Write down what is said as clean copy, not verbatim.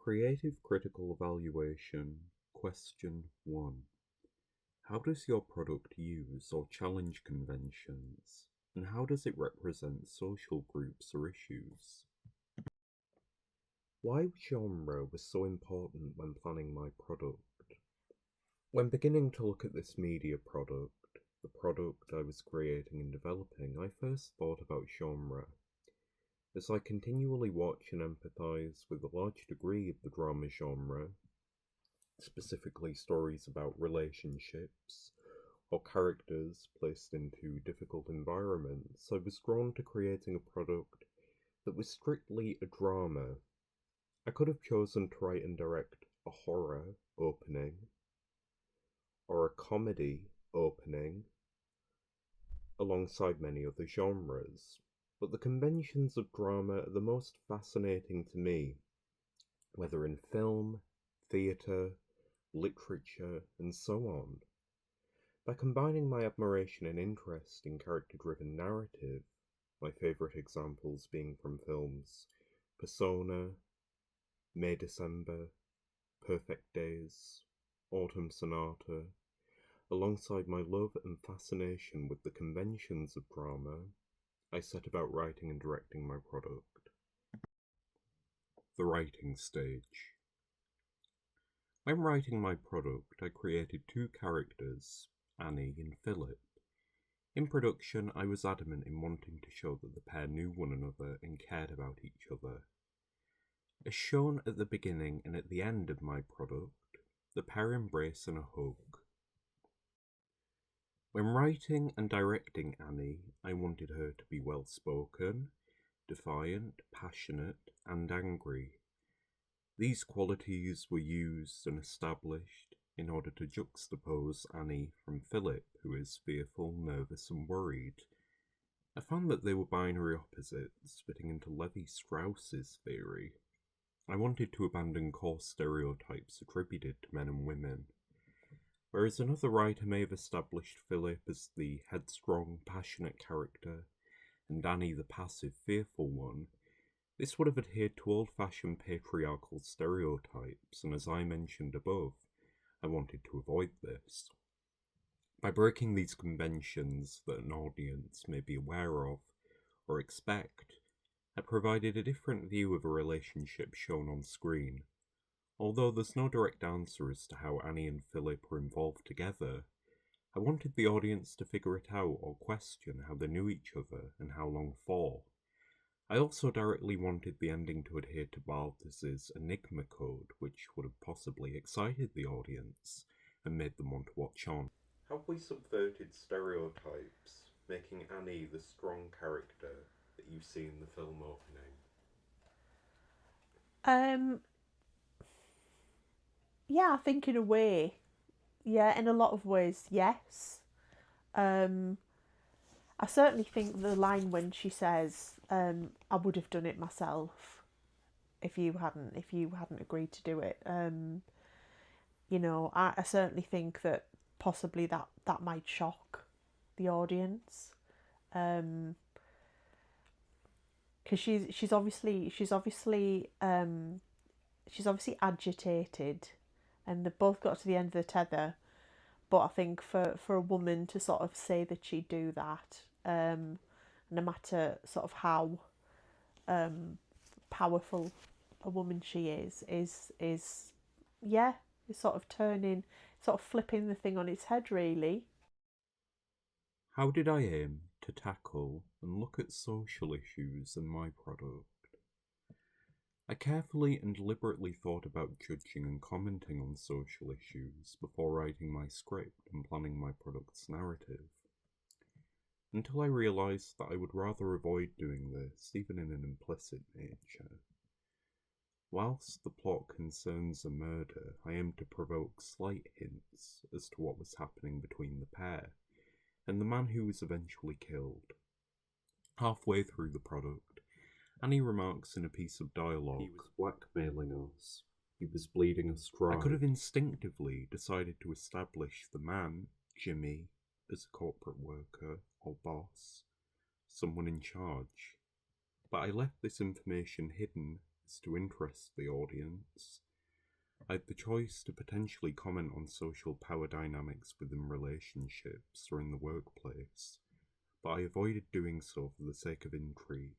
Creative Critical Evaluation Question 1. How does your product use or challenge conventions, and how does it represent social groups or issues? Why genre was so important when planning my product? When beginning to look at this media product, the product I was creating and developing, I first thought about genre. As I continually watch and empathise with a large degree of the drama genre, specifically stories about relationships or characters placed into difficult environments, I was drawn to creating a product that was strictly a drama. I could have chosen to write and direct a horror opening or a comedy opening alongside many other genres, but the conventions of drama are the most fascinating to me, whether in film, theatre, literature, and so on. By combining my admiration and interest in character-driven narrative, my favourite examples being from films Persona, May December, Perfect Days, Autumn Sonata, alongside my love and fascination with the conventions of drama, I set about writing and directing my product. The writing stage. When writing my product, I created two characters, Annie and Philip. In production, I was adamant in wanting to show that the pair knew one another and cared about each other. As shown at the beginning and at the end of my product, the pair embrace and a hug. When writing and directing Annie, I wanted her to be well-spoken, defiant, passionate, and angry. These qualities were used and established in order to juxtapose Annie from Philip, who is fearful, nervous, and worried. I found that they were binary opposites, fitting into Levi-Strauss's theory. I wanted to abandon core stereotypes attributed to men and women. Whereas another writer may have established Philip as the headstrong, passionate character, and Annie the passive, fearful one, this would have adhered to old-fashioned patriarchal stereotypes, and as I mentioned above, I wanted to avoid this. By breaking these conventions that an audience may be aware of or expect, I provided a different view of a relationship shown on screen. Although there's no direct answer as to how Annie and Philip were involved together, I wanted the audience to figure it out or question how they knew each other and how long for. I also directly wanted the ending to adhere to Balthus's Enigma code, which would have possibly excited the audience and made them want to watch on. Have we subverted stereotypes, making Annie the strong character that you see in the film opening? Yeah, I think in a way, yeah, in a lot of ways, yes. I certainly think the line when she says, "I would have done it myself if you hadn't agreed to do it." I certainly think that possibly that might shock the audience, because she's obviously agitated, and they've both got to the end of the tether. But I think for a woman to sort of say that she'd do that, no matter sort of how powerful a woman she is yeah, is sort of flipping the thing on its head, really. How did I aim to tackle and look at social issues in my product? I carefully and deliberately thought about judging and commenting on social issues before writing my script and planning my product's narrative, until I realised that I would rather avoid doing this, even in an implicit nature. Whilst the plot concerns a murder, I aimed to provoke slight hints as to what was happening between the pair, and the man who was eventually killed. Halfway through the product, Annie remarks in a piece of dialogue, "He was blackmailing us. He was bleeding us dry." I could have instinctively decided to establish the man, Jimmy, as a corporate worker or boss, someone in charge. But I left this information hidden as to interest the audience. I had the choice to potentially comment on social power dynamics within relationships or in the workplace, but I avoided doing so for the sake of intrigue.